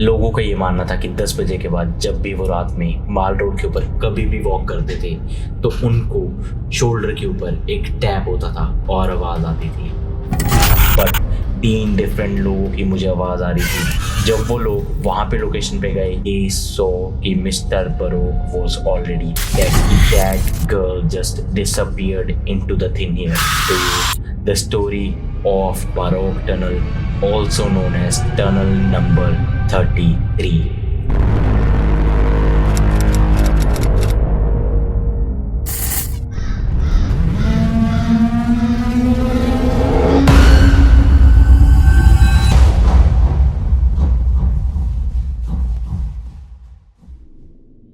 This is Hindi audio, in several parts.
लोगों का ये मानना था कि 10 बजे के बाद जब भी वो रात में माल रोड के ऊपर कभी भी वॉक करते थे तो उनको शोल्डर के ऊपर एक टैप होता था और आवाज़ आती थी। बट 3 डिफरेंट लोगों की मुझे आवाज़ आ रही थी। जब वो लोग वहाँ पे लोकेशन पे गए, they saw कि mister baroque was already dead. That girl just disappeared into the thin air. So, the story of Baroque Tunnel, also known as Tunnel Number 33.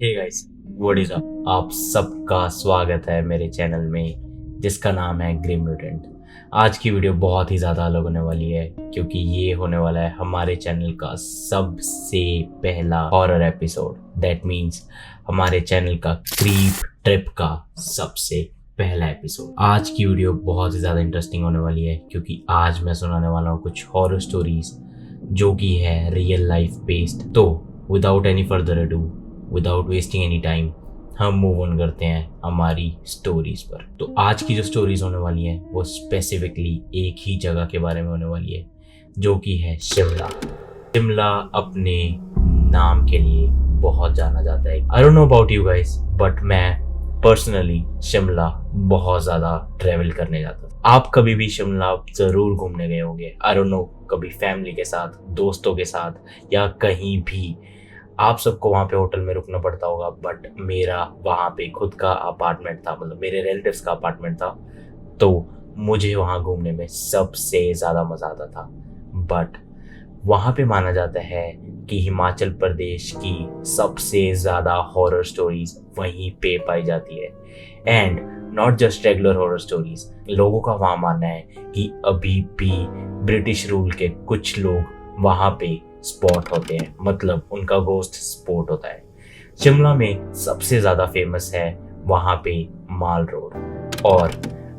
Hey guys, what is up? आप सबका स्वागत है मेरे चैनल में जिसका नाम है ग्रिम म्यूटेंट। आज की वीडियो बहुत ही ज़्यादा अलग होने वाली है क्योंकि ये होने वाला है हमारे चैनल का सबसे पहला हॉरर एपिसोड। दैट मीन्स हमारे चैनल का क्रीप ट्रिप का सबसे पहला एपिसोड। आज की वीडियो बहुत ही ज़्यादा इंटरेस्टिंग होने वाली है क्योंकि आज मैं सुनाने वाला हूँ कुछ हॉरर स्टोरीज जो कि है रियल लाइफ बेस्ड। तो without any further ado, without wasting any time, हम मूव ऑन करते हैं हमारी स्टोरीज पर। तो आज की जो स्टोरीज होने वाली हैं वो स्पेसिफिकली एक ही जगह के बारे में होने वाली है जो कि है शिमला। शिमला अपने नाम के लिए बहुत जाना जाता है। I don't know about you guys, but मैं पर्सनली शिमला बहुत ज़्यादा ट्रैवल करने जाता था। आप कभी भी शिमला ज़रूर घूमने गए होंगे। आई डोंट नो, कभी फैमिली के साथ, दोस्तों के साथ या कहीं भी। आप सबको वहाँ पे होटल में रुकना पड़ता होगा, बट मेरा वहाँ पे खुद का अपार्टमेंट था, मतलब मेरे रिलेटिव्स का अपार्टमेंट था। तो मुझे वहाँ घूमने में सबसे ज़्यादा मज़ा आता था। बट वहाँ पे माना जाता है कि हिमाचल प्रदेश की सबसे ज़्यादा हॉरर स्टोरीज वहीं पे पाई जाती है। And not just regular horror stories, लोगों का वहाँ मानना है कि अभी भी ब्रिटिश रूल के कुछ लोग वहाँ पे स्पॉट होते हैं, मतलब उनका गोस्ट स्पॉट होता है। शिमला में सबसे ज़्यादा फेमस है वहाँ पे माल रोड। और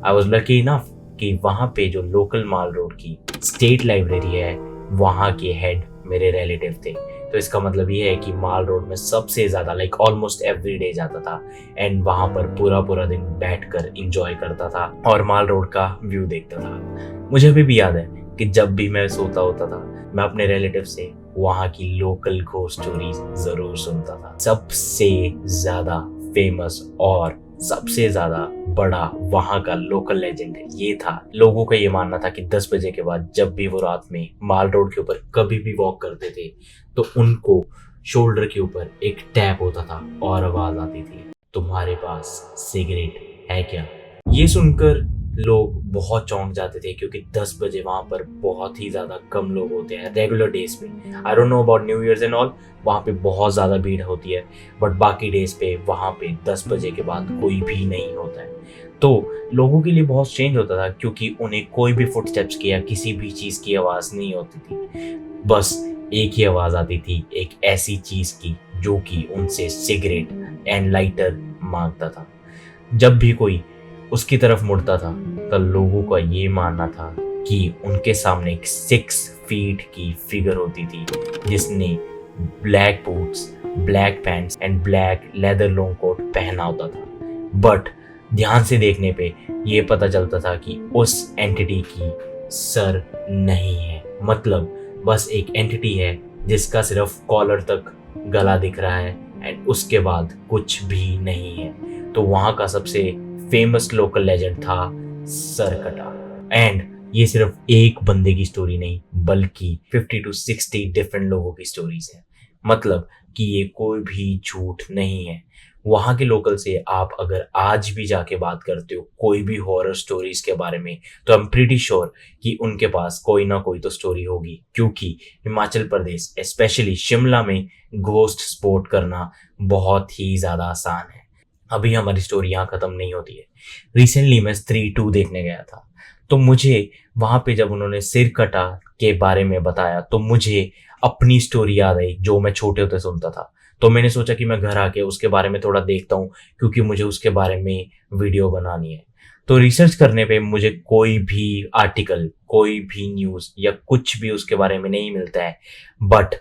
आई वॉज लकी इनफ कि वहाँ पे जो लोकल माल रोड की स्टेट लाइब्रेरी है वहाँ के हेड मेरे रिलेटिव थे। तो इसका मतलब ये है कि माल रोड में सबसे ज़्यादा लाइक ऑलमोस्ट एवरी डे जाता था एंड वहाँ पर पूरा पूरा दिन बैठकर इंजॉय करता था और माल रोड का व्यू देखता था। मुझे अभी भी याद है कि जब भी मैं सोता होता था मैं अपने रिलेटिव से वहाँ की लोकल घोस्ट स्टोरीज जरूर सुनता था। सबसे ज्यादा फेमस और सबसे ज्यादा बड़ा वहाँ का लोकल लेजेंड ये था। लोगों का ये मानना था कि 10 बजे के बाद जब भी वो रात में माल रोड के ऊपर कभी भी वॉक करते थे तो उनको शोल्डर के ऊपर एक टैप होता था और आवाज आती थी, तुम्हारे पास सिगरेट है क्या? ये सुनकर लोग बहुत चौंक जाते थे क्योंकि 10 बजे वहाँ पर बहुत ही ज़्यादा कम लोग होते हैं रेगुलर डेज पे। आई don't know about new years and all, वहाँ पे बहुत ज़्यादा भीड़ होती है, बट बाकी डेज पे वहाँ पे 10 बजे के बाद कोई भी नहीं होता है। तो लोगों के लिए बहुत स्ट्रेंज होता था क्योंकि उन्हें कोई भी फुटस्टेप्स की या किसी भी चीज़ की आवाज़ नहीं होती थी। बस एक ही आवाज़ आती थी, एक ऐसी चीज़ की जो कि उनसे सिगरेट एंड लाइटर मांगता था। जब भी कोई उसकी तरफ मुड़ता था तो लोगों का ये मानना था कि उनके सामने एक 6 फीट की फिगर होती थी जिसने black boots, black pants and black leather long coat पहना होता था। बट ध्यान से देखने पे ये पता चलता था कि उस एंटिटी की सर नहीं है, मतलब बस एक एंटिटी है जिसका सिर्फ कॉलर तक गला दिख रहा है एंड उसके बाद कुछ भी नहीं है। तो वहाँ का सबसे फेमस लोकल लेजेंड था सरकटा। एंड ये सिर्फ एक बंदे की स्टोरी नहीं बल्कि 50 to 60 डिफरेंट लोगों की स्टोरीज है, मतलब कि ये कोई भी झूठ नहीं है। वहाँ के लोकल से आप अगर आज भी जाके बात करते हो कोई भी हॉरर स्टोरीज के बारे में तो आई एम प्रीटी श्योर कि उनके पास कोई ना कोई तो स्टोरी होगी, क्योंकि हिमाचल प्रदेश स्पेशली शिमला में घोस्ट स्पॉट करना बहुत ही ज़्यादा आसान है। अभी हमारी स्टोरी यहाँ ख़त्म नहीं होती है। रिसेंटली मैं स्त्री 2 देखने गया था, तो मुझे वहाँ पे जब उन्होंने सिर कटा के बारे में बताया तो मुझे अपनी स्टोरी याद आई जो मैं छोटे होते सुनता था। तो मैंने सोचा कि मैं घर आके उसके बारे में थोड़ा देखता हूँ क्योंकि मुझे उसके बारे में वीडियो बनानी है। तो रिसर्च करने पे मुझे कोई भी आर्टिकल, कोई भी न्यूज़ या कुछ भी उसके बारे में नहीं मिलता है, बट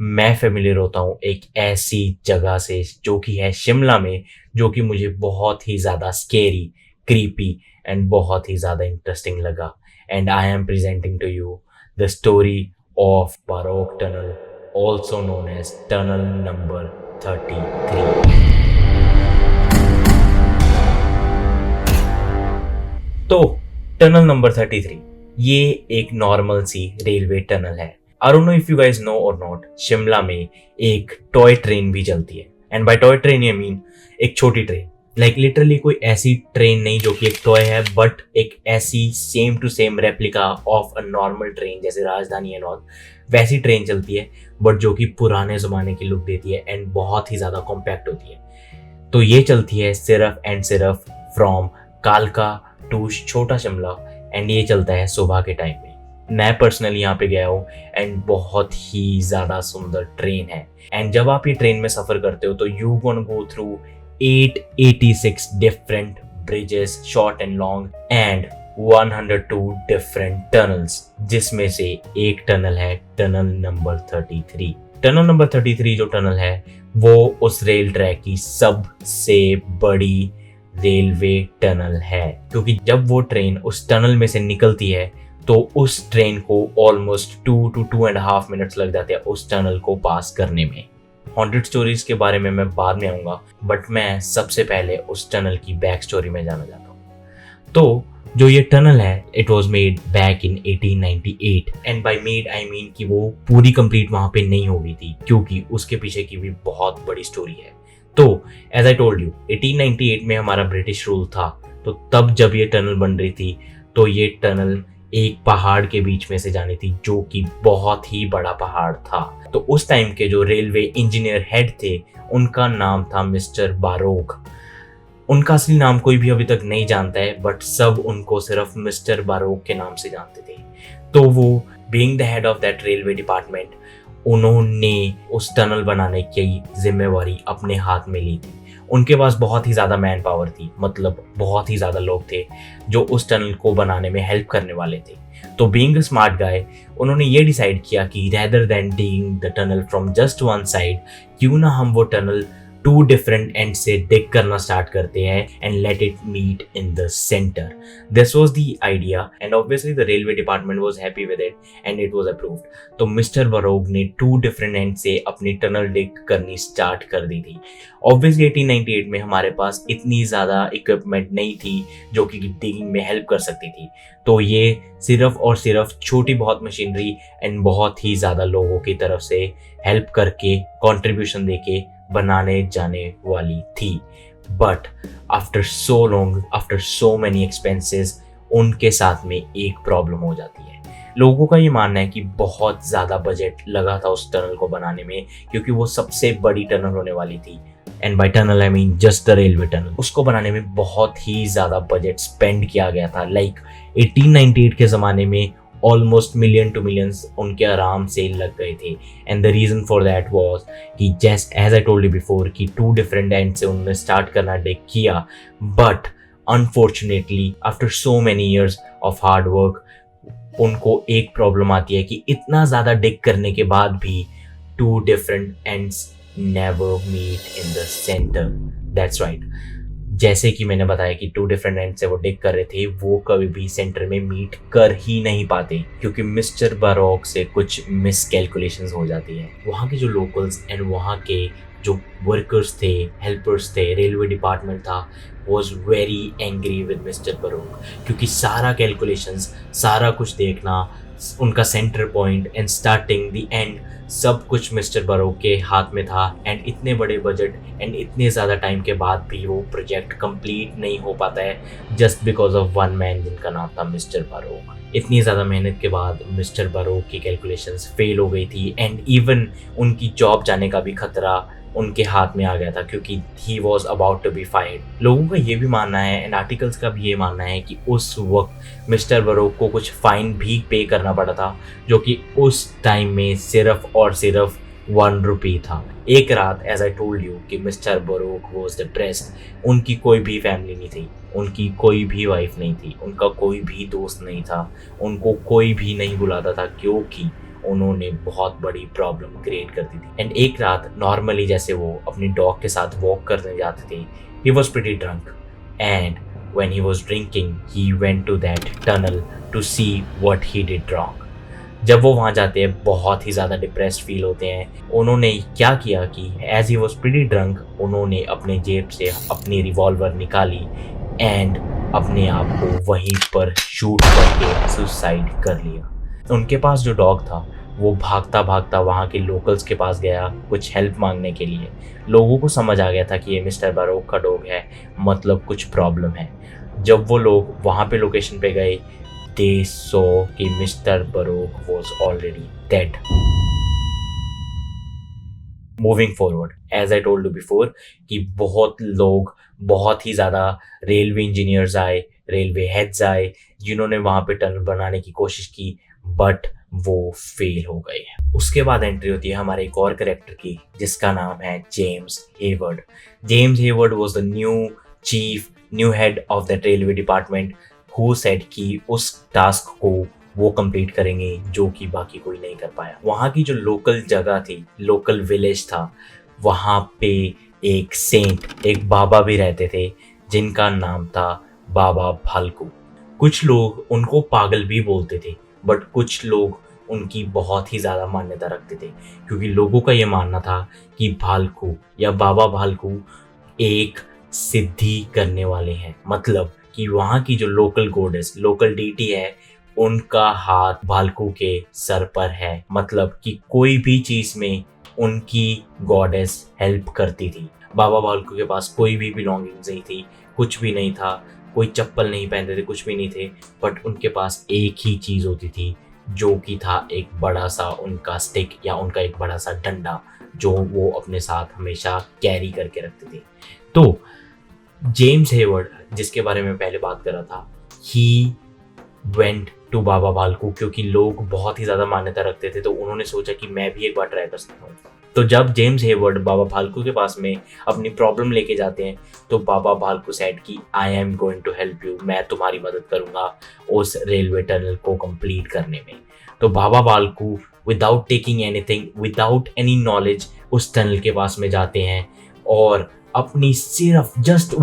मैं फेमिलियर होता हूँ एक ऐसी जगह से जो कि है शिमला में, जो कि मुझे बहुत ही ज़्यादा स्केरी, क्रीपी एंड बहुत ही ज़्यादा इंटरेस्टिंग लगा। And I am presenting to you the story of Barog tunnel, also known as tunnel number 33। तो टनल नंबर 33 ये एक नॉर्मल सी रेलवे टनल है। I don't know if you guys know or not, Shimla में एक टॉय ट्रेन भी चलती है। And by toy train I mean एक छोटी ट्रेन, लाइक लिटरली कोई ऐसी ट्रेन नहीं जो कि एक टॉय है, बट एक ऐसी same to same replica of a normal train जैसे राजधानी एंड ऑल, वैसी ट्रेन चलती है, बट जो कि पुराने जमाने की लुक देती है एंड बहुत ही ज्यादा कॉम्पैक्ट होती है। तो ये चलती है सिर्फ एंड सिर्फ फ्रॉम कालका टू छोटा शिमला, एंड ये चलता है सुबह के टाइम में। मैं पर्सनली यहाँ पे गया हूँ एंड बहुत ही ज़्यादा सुंदर ट्रेन है। एंड जब आप ये ट्रेन में सफ़र करते हो तो you gone go through 886 different bridges, short and long, and 102 different tunnels, जिसमें से एक टनल है टनल नंबर 33। टनल नंबर 33 जो टनल है वो उस रेल ट्रैक की सबसे बड़ी रेलवे टनल है, क्योंकि जब वो ट्रेन उस टनल में से निकलती है तो उस ट्रेन को ऑलमोस्ट 2 to 2.5 मिनट्स लग जाते हैं उस टनल को पास करने में। हॉन्टेड स्टोरीज के बारे में मैं बाद में आऊँगा, बट मैं सबसे पहले उस टनल की बैक स्टोरी में जाना चाहता हूँ। तो जो ये टनल है, it was made back in 1898, and by made I mean कि वो पूरी कंप्लीट वहाँ पे नहीं हो गई थी, क्योंकि उसके पीछे की भी बहुत बड़ी स्टोरी है। तो एज आई टोल्ड यू 1898 में हमारा ब्रिटिश रूल था, तो तब जब ये टनल बन रही थी तो ये टनल एक पहाड़ के बीच में से जानी थी, जो कि बहुत ही बड़ा पहाड़ था। तो उस टाइम के जो रेलवे इंजीनियर हेड थे उनका नाम था मिस्टर बारोक। उनका असली नाम कोई भी अभी तक नहीं जानता है, बट सब उनको सिर्फ मिस्टर बारोक के नाम से जानते थे। तो वो being the head of that railway department, उन्होंने उस टनल बनाने की जिम्मेवारी अपने हाथ में ली थी। उनके पास बहुत ही ज़्यादा मैन पावर थी, मतलब बहुत ही ज़्यादा लोग थे जो उस टनल को बनाने में हेल्प करने वाले थे। तो बीइंग अ स्मार्ट गाय, उन्होंने ये डिसाइड किया कि rather than digging the tunnel from just one side, क्यों ना हम वो टनल 2 डिफरेंट एंड से डिग करना स्टार्ट करते हैं and let it meet in the centre. This was the idea and obviously the railway department was happy with it and it was approved. तो मिस्टर बारोक ने 2 डिफरेंट एंड से अपनी टनल डिग करनी स्टार्ट कर दी थी। ऑब्वियसली 1898 में हमारे पास इतनी ज़्यादा इक्विपमेंट नहीं थी जो कि डिगिंग में हेल्प कर सकती थी, तो ये सिर्फ और सिर्फ छोटी बहुत मशीनरी एंड बहुत ही ज़्यादा लोगों की तरफ से हेल्प करके, कंट्रीब्यूशन देके बनाने जाने वाली थी। But after so long, after so many expenses, उनके साथ में एक प्रॉब्लम हो जाती है। लोगों का ये मानना है कि बहुत ज़्यादा बजट लगा था उस टनल को बनाने में, क्योंकि वो सबसे बड़ी टनल होने वाली थी। And by tunnel I mean just the railway tunnel. उसको बनाने में बहुत ही ज़्यादा बजट स्पेंड किया गया था। लाइक 1898 के ज़माने में ऑलमोस्ट मिलियन टू मिलियंस उनके आराम से लग गए थे। And the reason for that was कि just as I told you before कि 2 डिफरेंट एंड से उन्होंने स्टार्ट करना डिग किया, but unfortunately after so many years of hard work उनको एक प्रॉब्लम आती है कि इतना ज़्यादा डिग करने के बाद भी 2 different ends never meet in the centre. That's right, जैसे कि मैंने बताया कि 2 डिफरेंट एंड से वो डिग कर रहे थे, वो कभी भी सेंटर में मीट कर ही नहीं पाते, क्योंकि मिस्टर बारोक से कुछ मिस कैलकुलेशंस हो जाती है। वहाँ के जो लोकल्स एंड वहाँ के जो वर्कर्स थे, हेल्पर्स थे, रेलवे डिपार्टमेंट था, was very angry with mister Barog, क्योंकि सारा कैलकुलेशंस, सारा कुछ देखना, उनका centre point and starting the end, सब कुछ मिस्टर बारोक के हाथ में था। एंड इतने बड़े बजट एंड इतने ज़्यादा टाइम के बाद भी वो प्रोजेक्ट कंप्लीट नहीं हो पाता है, just because of one man जिनका नाम था मिस्टर बारोक। इतनी ज़्यादा मेहनत के बाद मिस्टर बारोक की कैलकुलेशंस फेल हो गई थी, एंड इवन उनकी जॉब जाने का भी खतरा उनके हाथ में आ गया था, क्योंकि he was about to be fired. लोगों का ये भी मानना है एंड आर्टिकल्स का भी ये मानना है कि उस वक्त मिस्टर बारोक को कुछ फाइन भी पे करना पड़ा था, जो कि उस टाइम में सिर्फ और सिर्फ 1 रुपी था। एक रात, एज आई टोल्ड यू, कि मिस्टर बारोक वॉज डिप्रेस्ड। उनकी कोई भी फैमिली नहीं थी, उनकी कोई भी वाइफ नहीं थी, उनका कोई भी दोस्त नहीं था, उनको कोई भी नहीं बुलाता था, क्योंकि उन्होंने बहुत बड़ी प्रॉब्लम क्रिएट कर दी थी। एंड एक रात नॉर्मली जैसे वो अपनी डॉग के साथ वॉक करने जाते थे, ही was pretty drunk and when he was drinking he went to that tunnel to see what he did wrong। जब वो वहाँ जाते हैं बहुत ही ज़्यादा डिप्रेस्ड फील होते हैं। उन्होंने क्या किया कि as he was pretty drunk उन्होंने अपने जेब से अपनी रिवॉल्वर निकाली एंड अपने आप को वहीं पर शूट करके सुसाइड कर लिया। उनके पास जो डॉग था वो भागता भागता वहाँ के लोकल्स के पास गया कुछ हेल्प मांगने के लिए। लोगों को समझ आ गया था कि ये मिस्टर बरोक का डॉग है, मतलब कुछ प्रॉब्लम है। जब वो लोग वहाँ पे लोकेशन पे गए, they saw कि mister baroque was already dead। Moving forward, as I told you before कि बहुत लोग, बहुत ही ज़्यादा रेलवे इंजीनियर्स आए, रेलवे हेड्स आए, जिन्होंने वहाँ पे टनल बनाने की कोशिश की, बट वो फेल हो गए। उसके बाद एंट्री होती है हमारे एक और कैरेक्टर की, जिसका नाम है James Heyward. James Heyward was the new head of the railway department who said कि उस टास्क को वो कंप्लीट करेंगे जो कि बाकी कोई नहीं कर पाया। वहाँ की जो लोकल जगह थी, लोकल विलेज था, वहाँ पे एक सेंट, एक बाबा भी रहते थे जिनका नाम था बाबा भालकू। कुछ लोग उनको पागल भी बोलते थे, बट कुछ लोग उनकी बहुत ही ज़्यादा मान्यता रखते थे, क्योंकि लोगों का ये मानना था कि भालकू या बाबा भालकू एक सिद्धि करने वाले हैं। मतलब कि वहाँ की जो लोकल गॉडेस, लोकल डीटी है, उनका हाथ भालकू के सर पर है। मतलब कि कोई भी चीज़ में उनकी गॉडेस हेल्प करती थी। बाबा भालकू के पास कोई भी बिलोंगिंग्स नहीं थी, कुछ भी नहीं था, कोई चप्पल नहीं पहनते थे, कुछ भी नहीं थे, बट उनके पास एक ही चीज़ होती थी, जो कि था एक बड़ा सा उनका स्टिक या उनका एक बड़ा सा डंडा, जो वो अपने साथ हमेशा कैरी करके रखते थे। तो जेम्स हेवर्ड, जिसके बारे में पहले बात कर रहा था, ही वेंट टू बाबा भालकू, क्योंकि लोग बहुत ही ज़्यादा मान्यता रखते थे, तो उन्होंने सोचा कि मैं भी एक बार ट्राई कर सकता हूँ। तो जब जेम्स हेवर्ड बाबा भालकू के पास में अपनी प्रॉब्लम लेके जाते हैं, तो बाबा भालकू सेड कि I am going to help you, मैं तुम्हारी मदद करूँगा उस रेलवे टनल को कंप्लीट करने में। तो Baba Bhalku without taking anything, without any knowledge, उस टनल के पास में जाते हैं और अपनी सिर्फ जस्ट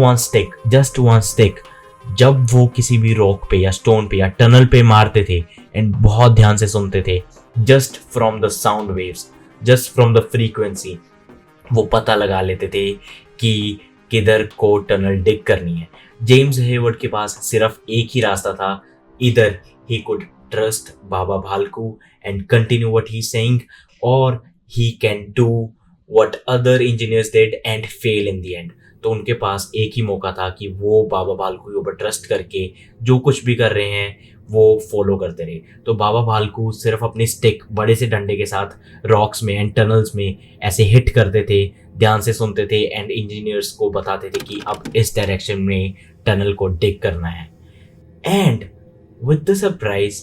वन स्टिक जब वो किसी भी रॉक पे या स्टोन पे या टनल पे मारते थे एंड बहुत ध्यान से सुनते थे, just from the sound waves, just from the frequency, वो पता लगा लेते थे कि किधर को टनल डिग करनी है। जेम्स हेवर्ड के पास सिर्फ एक ही रास्ता था, either he could trust Baba Bhalku and continue what he saying, or he can do what other engineers did and fail in the end. तो उनके पास एक ही मौका था कि वो बाबा भालकू के ऊपर ट्रस्ट करके जो कुछ भी कर रहे हैं वो फॉलो करते रहे। तो बाबा भालकू सिर्फ अपनी स्टिक, बड़े से डंडे के साथ रॉक्स में एंड टनल्स में ऐसे हिट करते थे, ध्यान से सुनते थे एंड इंजीनियर्स को बताते थे कि अब इस डायरेक्शन में टनल को डिग करना है। एंड विद द सरप्राइज,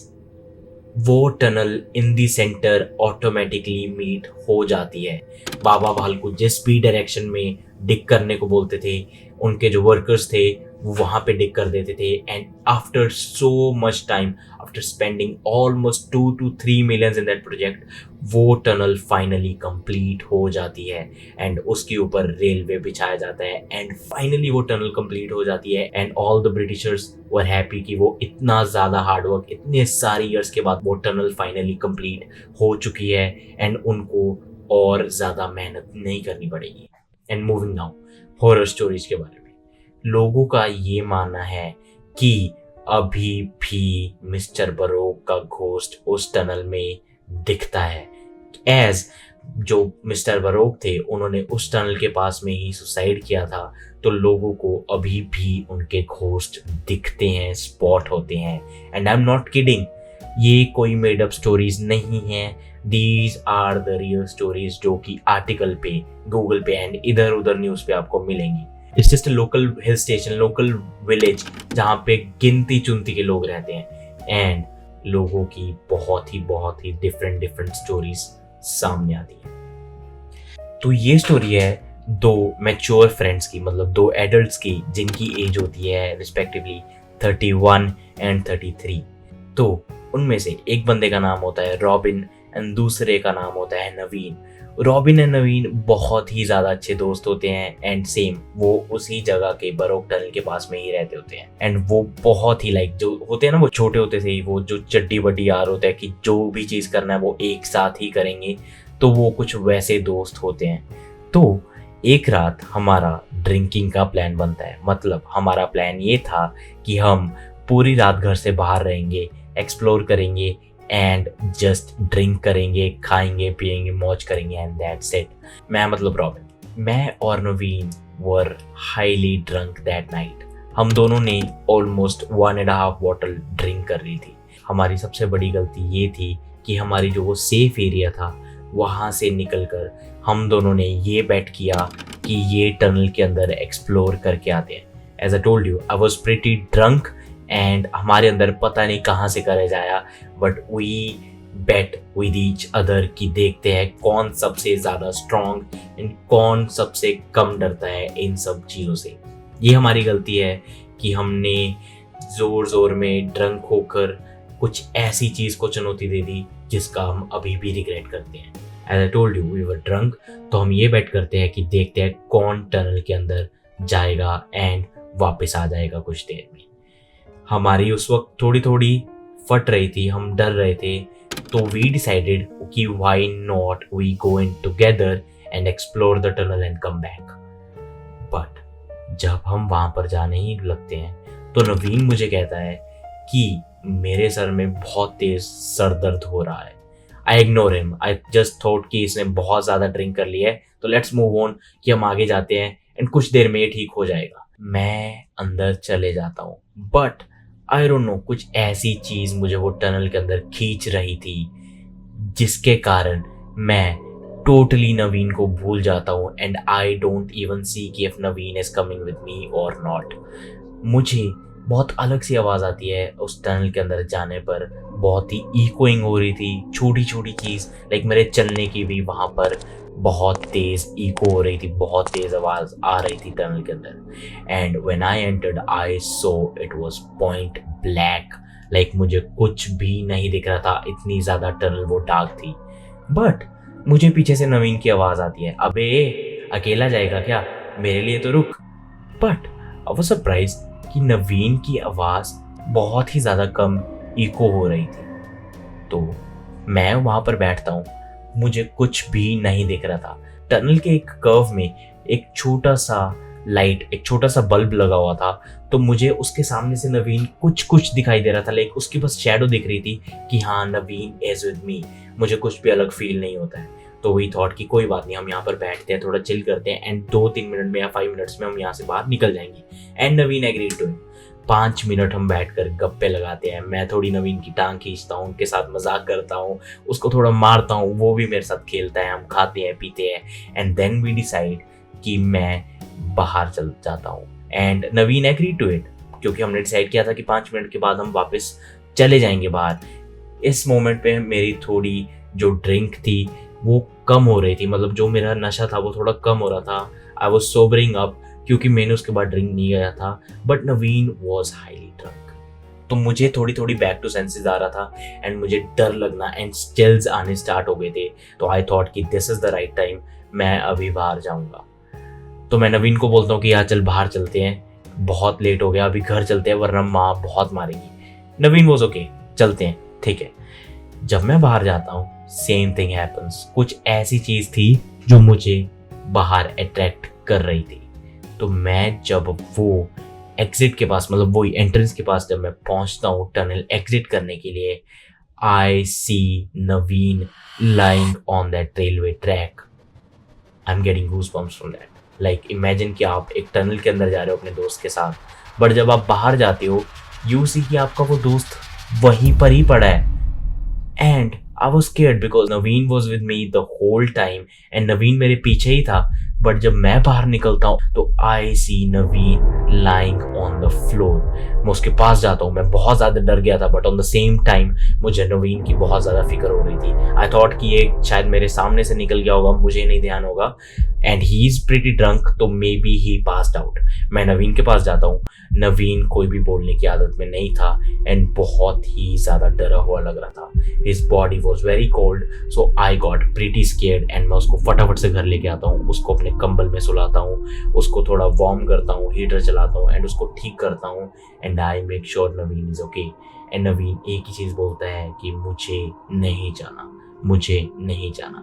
वो tunnel in the centre automatically meet हो जाती है। बाबा भालकू जिस भी डायरेक्शन में डिग करने को बोलते थे, उनके जो वर्कर्स थे वो वहाँ पे डिग कर देते थे। And after so much time, after spending almost 2 to 3 millions in that project, वो टनल फाइनली कंप्लीट हो जाती है एंड उसके ऊपर रेलवे बिछाया जाता है एंड फाइनली वो टनल कंप्लीट हो जाती है। And all the Britishers were happy कि वो इतना ज़्यादा हार्डवर्क, इतने सारे ईयर्स के बाद वो टनल फाइनली कंप्लीट हो चुकी है एंड उनको और ज़्यादा मेहनत नहीं करनी पड़ेगी। And moving now horror stories के बारे में, लोगों का ये मानना है कि अभी भी मिस्टर बरोक का घोस्ट उस टनल में दिखता है। एज जो मिस्टर बरोक थे, उन्होंने उस टनल के पास में ही सुसाइड किया था, तो लोगों को अभी भी उनके घोस्ट दिखते हैं, स्पॉट होते हैं। And I am not kidding, ये कोई मेड अप स्टोरीज नहीं हैं, these are the real stories जो कि आर्टिकल पे, गूगल पे एंड इधर उधर न्यूज़ पे आपको मिलेंगी। It's just a local hill station, local village, जहाँ पे गिनती चुनती के लोग रहते हैं एंड लोगों की बहुत ही डिफरेंट स्टोरीज सामने आती है। तो ये स्टोरी है 2 मैच्योर फ्रेंड्स की, मतलब 2 एडल्ट्स की, जिनकी एज होती है रिस्पेक्टिवली 31 एंड 33। तो उनमें से एक बंदे का नाम होता है रॉबिन एंड दूसरे का नाम होता है नवीन। रॉबिन एंड नवीन बहुत ही ज़्यादा अच्छे दोस्त होते हैं एंड सेम वो उसी जगह के बरोक टनल के पास में ही रहते होते हैं। एंड वो बहुत ही लाइक जो होते हैं ना, वो छोटे होते से ही वो जो चड्डी बड्डी यार होता है कि जो भी चीज़ करना है वो एक साथ ही करेंगे, तो वो कुछ वैसे दोस्त होते हैं। तो एक रात हमारा ड्रिंकिंग का प्लान बनता है। मतलब हमारा प्लान ये था कि हम पूरी रात घर से बाहर रहेंगे, एक्सप्लोर करेंगे एंड जस्ट ड्रिंक करेंगे, खाएंगे पिएंगे, मौज करेंगे एंड दैट्स इट। मैं मतलब रॉबिन, मैं और Naveen were highly drunk that night. हम दोनों ने ऑलमोस्ट 1.5 बॉटल ड्रिंक कर ली थी। हमारी सबसे बड़ी गलती ये थी कि हमारी जो वो सेफ एरिया था वहाँ से निकलकर हम दोनों ने ये बेट किया कि ये टनल के अंदर एक्सप्लोर करके आते हैं। As I told you, I was pretty drunk and हमारे अंदर पता नहीं कहाँ से करेज आया, but we bet with each other कि देखते हैं कौन सबसे ज़्यादा स्ट्रॉन्ग एंड कौन सबसे कम डरता है इन सब चीज़ों से। ये हमारी गलती है कि हमने ज़ोर ज़ोर में ड्रंक होकर कुछ ऐसी चीज़ को चुनौती दे दी जिसका हम अभी भी रिग्रेट करते हैं। As I told you, we were drunk, तो हम ये बेट करते हैं कि देखते हैं कौन टनल के अंदर जाएगा एंड वापस आ जाएगा कुछ देर में। हमारी उस वक्त थोड़ी थोड़ी फट रही थी, हम डर रहे थे, तो वी डिसाइडेड कि why not we go in together and explore the tunnel and come back. But जब हम वहां पर जाने ही लगते हैं तो नवीन मुझे कहता है कि मेरे सर में बहुत तेज सर दर्द हो रहा है। I ignore him, I just thought कि इसने बहुत ज़्यादा ड्रिंक कर लिया है, तो लेट्स मूव ऑन, कि हम आगे जाते हैं एंड कुछ देर में ये ठीक हो जाएगा। मैं अंदर चले जाता हूँ, बट आई डोंट नो, कुछ ऐसी चीज़ मुझे वो टनल के अंदर खींच रही थी जिसके कारण मैं टोटली नवीन को भूल जाता हूँ एंड आई डोंट इवन सी कि if Naveen is coming with me और नॉट। मुझे बहुत अलग सी आवाज़ आती है उस टनल के अंदर जाने पर, बहुत ही इकोइंग हो रही थी, छोटी छोटी चीज़ लाइक मेरे चलने की भी वहाँ पर बहुत तेज़ इको हो रही थी, बहुत तेज़ आवाज़ आ रही थी टनल के अंदर। And when I entered I so it was point black, like मुझे कुछ भी नहीं दिख रहा था, इतनी ज़्यादा टनल वो डार्क थी। बट मुझे पीछे से नवीन की आवाज़ आती है, अबे अकेला जाएगा क्या, मेरे लिए तो रुक। बट आई वाज सरप्राइज्ड कि नवीन की आवाज़ बहुत ही ज़्यादा कम इको हो रही थी। तो मैं वहाँ पर बैठता हूँ, मुझे कुछ भी नहीं दिख रहा था। टनल के एक कर्व में एक छोटा सा लाइट, एक छोटा सा बल्ब लगा हुआ था, तो मुझे उसके सामने से नवीन कुछ दिखाई दे रहा था, लाइक उसकी बस शैडो दिख रही थी कि हाँ नवीन इज विद मी। मुझे कुछ भी अलग फील नहीं होता है। तो वही थॉट कि कोई बात नहीं, हम यहाँ पर बैठते हैं, थोड़ा चिल करते हैं एंड 2-3 मिनट में या 5 मिनट्स में हम यहाँ से बाहर निकल जाएंगे। And Naveen agree to it. 5 minute हम बैठकर गप्पे लगाते हैं, मैं थोड़ी नवीन की टांग खींचता हूँ, उनके साथ मजाक करता हूँ, उसको थोड़ा मारता हूँ, वो भी मेरे साथ खेलता है, हम खाते हैं पीते हैं एंड देन वी डिसाइड कि मैं बाहर चल जाता हूँ and Naveen agree to it, क्योंकि हमने डिसाइड किया था कि 5 मिनट के बाद हम वापस चले जाएंगे बाहर। इस मोमेंट पे मेरी थोड़ी जो ड्रिंक थी वो कम हो रही थी, मतलब जो मेरा नशा था वो थोड़ा कम हो रहा था। आई वॉज सोबरिंग अप, क्योंकि मैंने उसके बाद ड्रिंक नहीं किया था, but Naveen was highly drunk. तो मुझे थोड़ी थोड़ी बैक टू सेंसेस आ रहा था एंड मुझे डर लगना एंड चिल्स आने स्टार्ट हो गए थे। तो आई थॉट कि this is the right time, मैं अभी बाहर जाऊंगा। तो मैं नवीन को बोलता हूँ कि यार चल बाहर चलते हैं, बहुत लेट हो गया, अभी घर चलते हैं वरना माँ बहुत मारेगी। नवीन वॉज ओके, चलते हैं, ठीक है। जब मैं बाहर जाता हूँ सेम थिंग हैपन्स। कुछ ऐसी चीज़ थी जो मुझे बाहर अट्रैक्ट कर रही थी। तो मैं जब वो एग्जिट के पास, मतलब वही एंट्रेंस के पास जब मैं पहुंचता हूँ टनल एग्जिट करने के लिए, I see Naveen lying on that railway track. I am getting goosebumps from that. Like imagine कि आप एक टनल के अंदर जा रहे हो अपने दोस्त के साथ, बट जब आप बाहर जाते हो यू सी कि आपका वो दोस्त वहीं पर ही पड़ा है। And I was scared because Naveen was with me the whole time and नवीन मेरे पीछे ही था। बट जब मैं बाहर निकलता हूँ तो I see Naveen lying on the floor। मैं उसके पास जाता हूँ, मैं बहुत ज़्यादा डर गया था, but on the same time मुझे नवीन की बहुत ज़्यादा फिक्र हो रही थी। आई थॉट कि ये शायद मेरे सामने से निकल गया होगा, मुझे नहीं ध्यान होगा, and he is pretty drunk, तो maybe he passed out. मैं नवीन के पास जाता हूँ, नवीन कोई भी बोलने की आदत में नहीं था एंड बहुत ही ज़्यादा डरा हुआ लग रहा था। His body was very cold, so I got pretty scared and मैं उसको फटाफट से घर लेके आता हूँ, उसको अपने कंबल में सुलाता हूँ, उसको थोड़ा वार्म करता हूँ, हीटर चलाता हूँ एंड उसको ठीक करता हूँ and I make sure Naveen is okay. And Naveen एक ही चीज़ बोलता है कि मुझे नहीं जाना, मुझे नहीं जाना।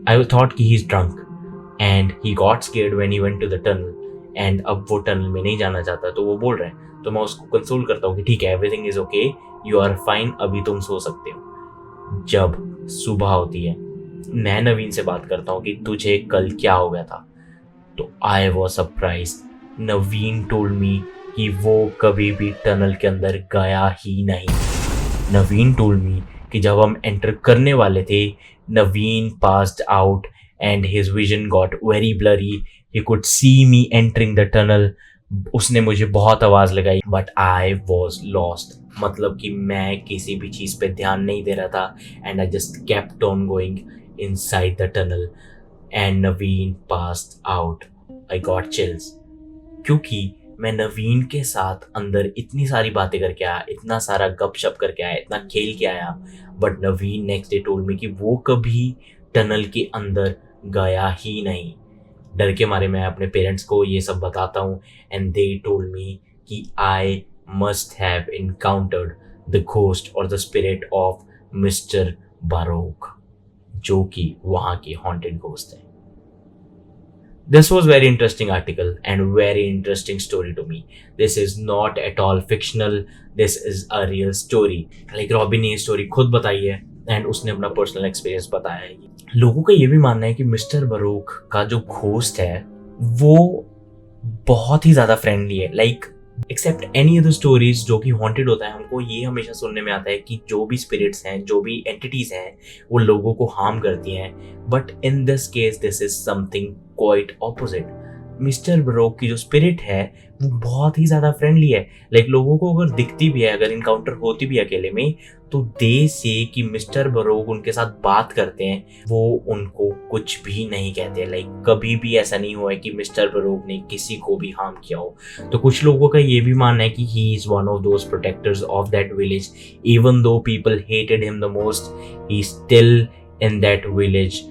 आई थॉट कि he is drunk and he got scared when he went to the tunnel and अब वो टनल में नहीं जाना चाहता, तो वो बोल रहे हैं, तो मैं उसको कंसोल करता हूँ कि ठीक है, everything is okay, you are fine, अभी तुम सो सकते हो। जब सुबह होती है, मैं नवीन से बात करता हूँ कि तुझे कल क्या हो गया था, तो I was surprised. Naveen told me कि वो कभी भी टनल के अंदर गया ही नहीं। नवीन टोल्ड मी कि जब हम एंटर करने वाले थे, Naveen passed out and his vision got very blurry, he could see me entering the tunnel. उसने मुझे बहुत आवाज़ लगाई बट आई वॉज लॉस्ट, मतलब कि मैं किसी भी चीज़ पे ध्यान नहीं दे रहा था and I just kept on going inside the tunnel and Naveen passed out. I got chills क्योंकि मैं नवीन के साथ अंदर इतनी सारी बातें करके आया, इतना सारा गपशप करके आया, इतना खेल के आया, but Naveen next day told me कि वो कभी टनल के अंदर गया ही नहीं। डर के मारे मैं अपने पेरेंट्स को ये सब बताता हूँ एंड दे टोल्ड मी कि I must have encountered the ghost और the spirit of mister Barog, जो कि वहाँ की हॉन्टेड घोस्ट है। This was very interesting article and very interesting story to me. This is not at all fictional. This is a real story. Like robin ने ये स्टोरी खुद बताई है एंड उसने अपना पर्सनल एक्सपीरियंस बताया है। लोगों का ये भी मानना है कि मिस्टर बरोक का जो घोस्ट है वो बहुत ही ज़्यादा फ्रेंडली है। Like except any other stories जो कि हॉन्टेड होता है, हमको ये हमेशा सुनने में आता है कि जो भी स्पिरिट्स हैं, जो भी एंटिटीज हैं, वो लोगों को हार्म करती हैं। But in this case this is something quite opposite. Mister Barog की जो स्पिरिट है वो बहुत ही ज़्यादा फ्रेंडली है। लाइक लोगों को अगर दिखती भी है, अगर इनकाउंटर होती भी है अकेले में, तो दे से कि मिस्टर बरोक उनके साथ बात करते हैं, वो उनको कुछ भी नहीं कहते। लाइक कभी भी ऐसा नहीं हुआ है कि मिस्टर बरोक ने किसी को भी हार्म किया हो। तो कुछ लोगों का ये भी मानना है कि he is one of those protectors of that village. Even though people hated him the most, he still in that village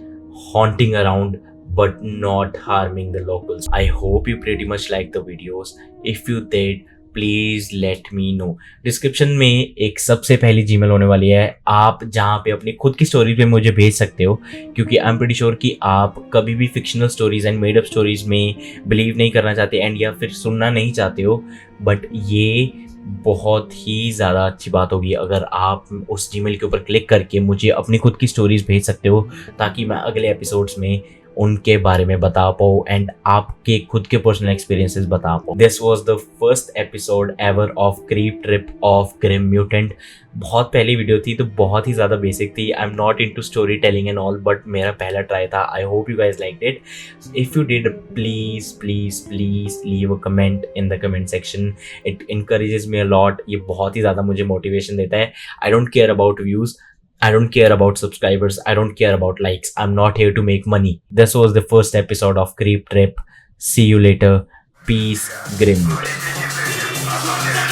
haunting around but not harming the locals. I hope you pretty much like the videos. If you did, please let me know. Description में एक सबसे पहली जीमेल होने वाली है, आप जहाँ पे अपनी खुद की स्टोरी पे मुझे भेज सकते हो, क्योंकि आई एम प्रीटी श्योर कि आप कभी भी fictional stories and made up stories में बिलीव नहीं करना चाहते एंड या फिर सुनना नहीं चाहते हो। बट ये बहुत ही ज़्यादा अच्छी बात होगी अगर आप उस जीमेल के ऊपर क्लिक करके मुझे अपनी खुद की स्टोरीज भेज सकते हो, ताकि मैं अगले एपिसोड्स में उनके बारे में बता पाऊँ एंड आपके खुद के पर्सनल एक्सपीरियंसेस बता पाऊँ। This was the first episode ever of creep trip of grim mutant. बहुत पहली वीडियो थी तो बहुत ही ज़्यादा बेसिक थी। आई am not into story telling and all, but मेरा पहला ट्राई था। I hope you guys liked it. If you did, please please please leave a comment in the comment section. It encourages me a lot. ये बहुत ही ज़्यादा मुझे मोटिवेशन देता है। I don't care about views, I don't care about subscribers. I don't care about likes. I'm not here to make money. This was the first episode of Creep Trip. See you later. Peace, Grim Mutant.